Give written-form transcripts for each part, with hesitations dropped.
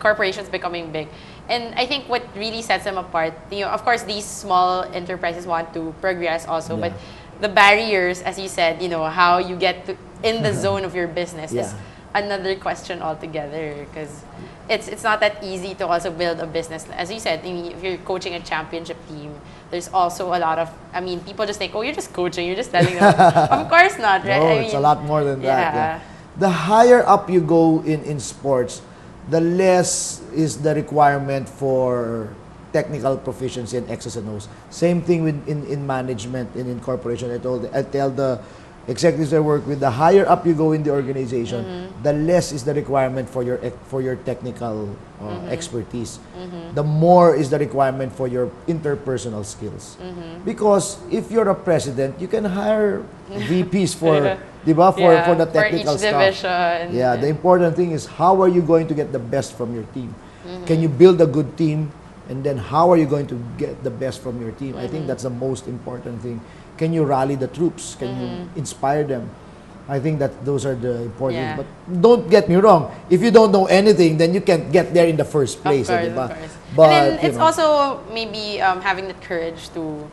corporations becoming big. And I think what really sets them apart, of course, these small enterprises want to progress also, but the barriers, as you said, how you get in the zone of your business is another question altogether, because it's not that easy to also build a business. As you said, if you're coaching a championship team, there's also a lot of, people just think, oh, you're just coaching, you're just telling them. Of course not, right? No, it's a lot more than that. Yeah. The higher up you go in sports, the less is the requirement for technical proficiency and X's and O's. Same thing with in management and in corporation. I tell the executives I work with, the higher up you go in the organization, the less is the requirement for your technical expertise. The more is the requirement for your interpersonal skills. Because if you're a president, you can hire VPs for, for the technical for each stuff. Division. The important thing is, how are you going to get the best from your team? Can you build a good team? And then how are you going to get the best from your team? I think that's the most important thing. Can you rally the troops? Can you inspire them? I think that those are the important things. But don't get me wrong. If you don't know anything, then you can't get there in the first place. Of course. But and then it's also maybe having the courage to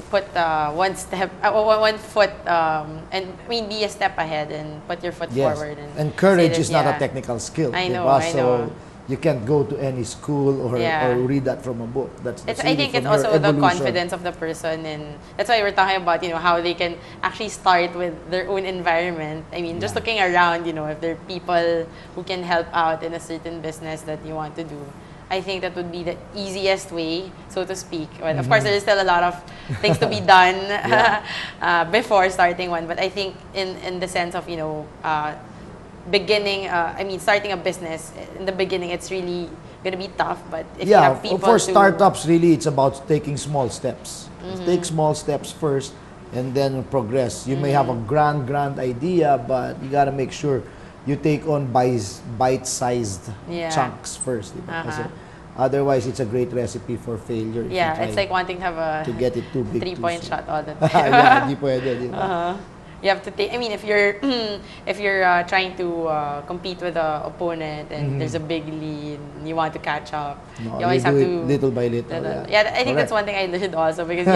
put one foot and be a step ahead and put your foot forward. And courage is not a technical skill. I know. So you can't go to any school or read that from a book. That's I think it's also the confidence of the person, and that's why we're talking about how they can actually start with their own environment. Just looking around, if there are people who can help out in a certain business that you want to do. I think that would be the easiest way, so to speak. But of course, there is still a lot of things to be done before starting one. But I think in the sense of beginning, starting a business, in the beginning, it's really going to be tough. But if you have people for startups, really, it's about taking small steps. Take small steps first and then progress. You may have a grand idea, but you got to make sure you take on bite-sized chunks first. Otherwise, it's a great recipe for failure. It's like wanting to have to get it too big, 3-point shot all the time. Hindi pwede. You have to take. If you're trying to compete with an opponent and there's a big lead, and you want to catch up. You always have to little by little. I think that's one thing I learned also, because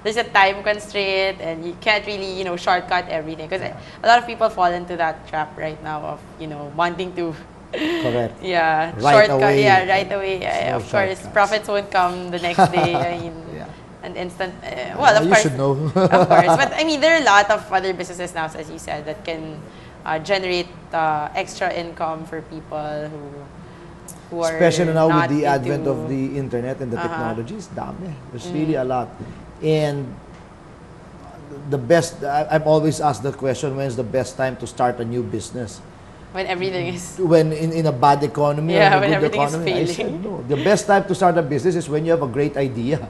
there's a time constraint and you can't really shortcut everything, because a lot of people fall into that trap right now of wanting to. Correct. Right away. Of course, profits won't come the next day. An instant, of you course, should know. Of course, but there are a lot of other businesses now, as you said, that can generate extra income for people who are especially now with the into advent of the internet and the technologies. Dami. There's really a lot. And the best, I'm always asked the question, when's the best time to start a new business? When everything is... When in a bad economy or in a when good everything economy. is failing. I said, no. The best time to start a business is when you have a great idea.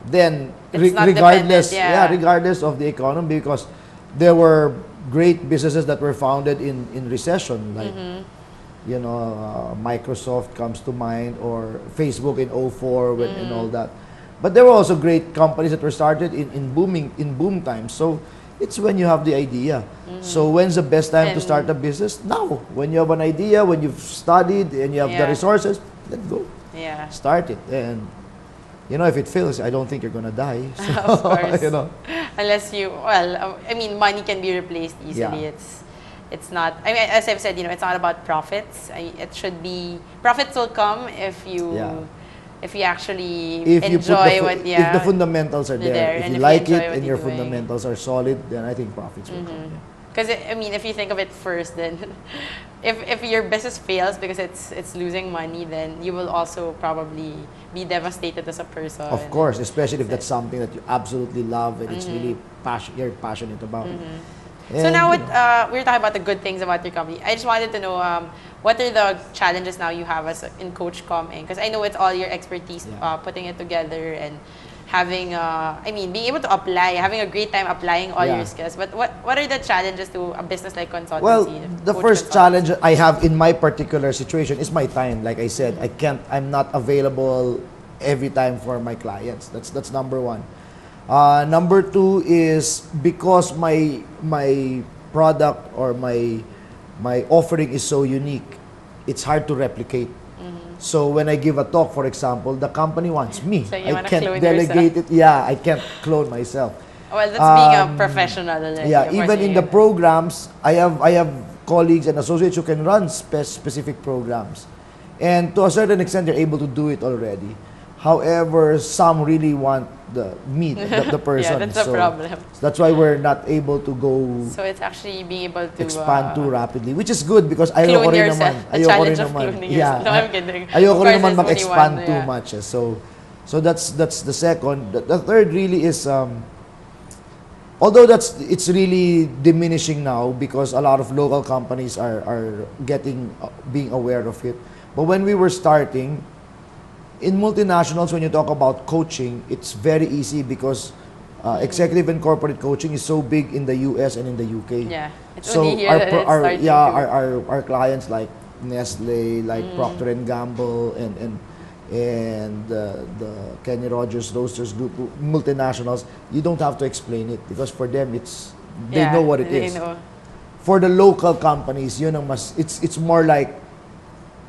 Then, it's not regardless of the economy, because there were great businesses that were founded in recession, like Microsoft comes to mind, or Facebook in 2004 and all that. But there were also great companies that were started in boom times. So it's when you have the idea. So when's the best time to start a business? Now. When you have an idea, when you've studied and you have the resources, let's go. Start it. And if it fails, I don't think you're gonna die. So, of course. Unless money can be replaced easily. It's not. As I've said, it's not about profits. It should be, profits will come if you. If you actually enjoy if the fundamentals are there, if you like it and your fundamentals are solid, then I think profits will come. Because if you think of it first, then if your business fails because it's losing money, then you will also probably be devastated as a person. Of course, especially if that's something that you absolutely love and it's really you're passionate about. So now, we're talking about the good things about your company. I just wanted to know, what are the challenges now you have in Coachcom? Because I know it's all your expertise, putting it together and having, being able to apply, having a great time applying all your skills. But what are the challenges to a business like consultancy? Well, the first challenge I have in my particular situation is my time. Like I said, I'm not available every time for my clients. That's number one. Number two is because my product or my offering is so unique, it's hard to replicate. So when I give a talk, for example, the company wants me. So you I wanna can't clone delegate yourself. it. Yeah, I can't clone myself. Well, that's being a professional already. Yeah, Of course, even in the programs, I have colleagues and associates who can run specific programs. And to a certain extent, they're able to do it already. However, some really want the person. Yeah, that's a problem. That's why we're not able to go So it's actually being able to expand too rapidly, which is good because ayoko clone rin yourself. naman. The Ayoko challenge rin of naman. cloning yourself. No, I'm kidding. Ayoko Of rin course, naman there's only mag-expand one, too yeah. much. So that's the second. The third really is although it's really diminishing now because a lot of local companies are being aware of it. But when we were starting, in multinationals, when you talk about coaching, it's very easy because executive and corporate coaching is so big in the US and in the UK. Yeah, it's So only here that it's starting to. our clients like Nestle, like Procter and Gamble, and the Kenny Rogers Roasters Group, multinationals, you don't have to explain it because for them they know what it is. Know. For the local companies, it's more like,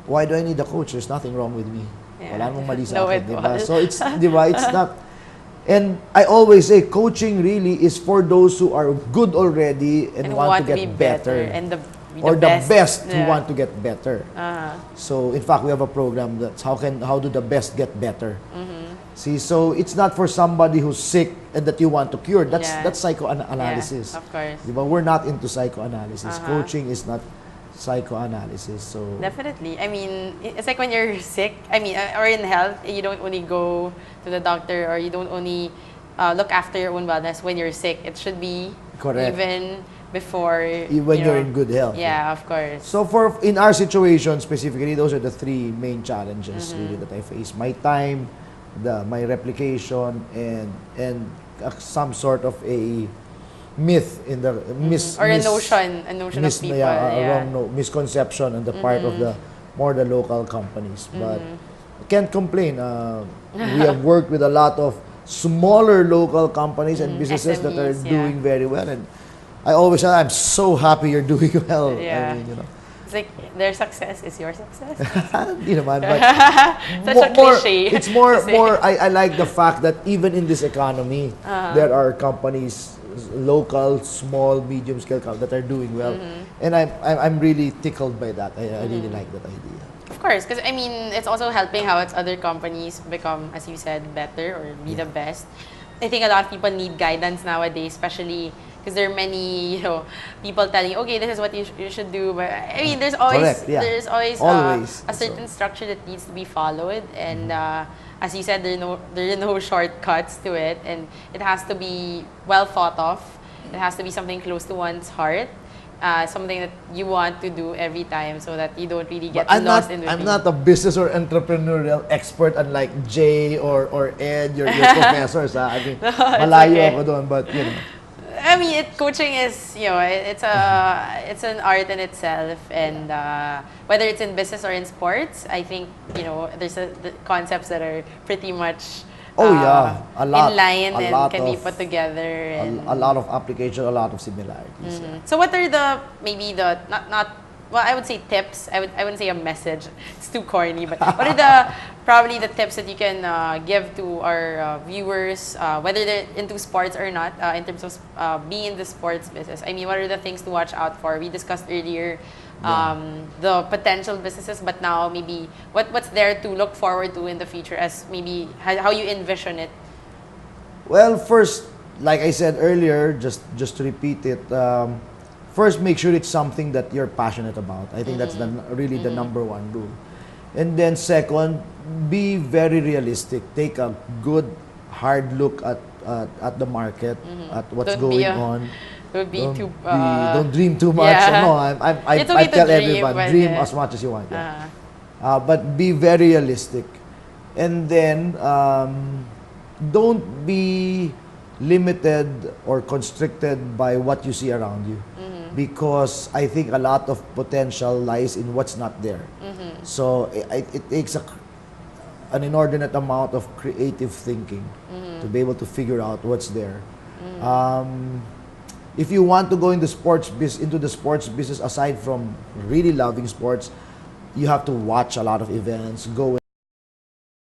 why do I need a coach? There's nothing wrong with me. Yeah. Wala namang mali sa No, akin, it diba? was. So it's diba? It's not. And I always say coaching really is for those who are good already and want to get be better. And the best who yeah. want to get better. So in fact, we have a program that's how do the best get better. See, so it's not for somebody who's sick and that you want to cure. That's psychoanalysis. Yeah, of course. Diba? We're not into psychoanalysis. Coaching is not psychoanalysis. So definitely. I mean, it's like when you're sick, or in health, you don't only go to the doctor or you don't only look after your own wellness when you're sick. It should be correct. Even before when you're in good health. Yeah, of course. So in our situation specifically, those are the three main challenges really that I face. My time, my replication, and some sort of a myth in the a notion of people. Wrong misconception on the part of the local companies. But I can't complain. We have worked with a lot of smaller local companies and businesses that are doing very well, and I always say I'm so happy you're doing well. Yeah. It's like their success is your success. Such a cliche. It's more. I like the fact that even in this economy, there are companies, local, small, medium scale companies that are doing well, and I'm really tickled by that. I really like that idea. Of course, because it's also helping how other companies become, as you said, better or be the best. I think a lot of people need guidance nowadays, especially because there are many people telling you, okay, this is what you should do. But there's always a certain structure that needs to be followed, and as you said, there are no shortcuts to it, and it has to be well thought of. It has to be something close to one's heart. Something that you want to do every time so that you don't really get lost in routine. I'm not a business or entrepreneurial expert unlike Jay or Ed, your professors. Malayo ako doon, but coaching is, it's an art in itself, and whether it's in business or in sports, I think, there's the concepts that are pretty much a lot, in line and can be put together. And a lot of application, a lot of similarities. Yeah. So what are I would say tips. I wouldn't say a message. It's too corny. But what are probably the tips that you can give to our viewers, whether they're into sports or not, in terms of being in the sports business? What are the things to watch out for? We discussed earlier the potential businesses, but now maybe what's there to look forward to in the future as maybe how you envision it? Well, first, like I said earlier, just to repeat it, first make sure it's something that you're passionate about. I think that's really the number one rule. And then second, be very realistic. Take a good, hard look at the market, at what's going on. Don't dream too much. Yeah. No, I tell everyone, dream as much as you want. Yeah. But be very realistic. And then don't be limited or constricted by what you see around you. Because I think a lot of potential lies in what's not there. So it takes an inordinate amount of creative thinking to be able to figure out what's there. If you want to go into the sports business, aside from really loving sports, you have to watch a lot of events, go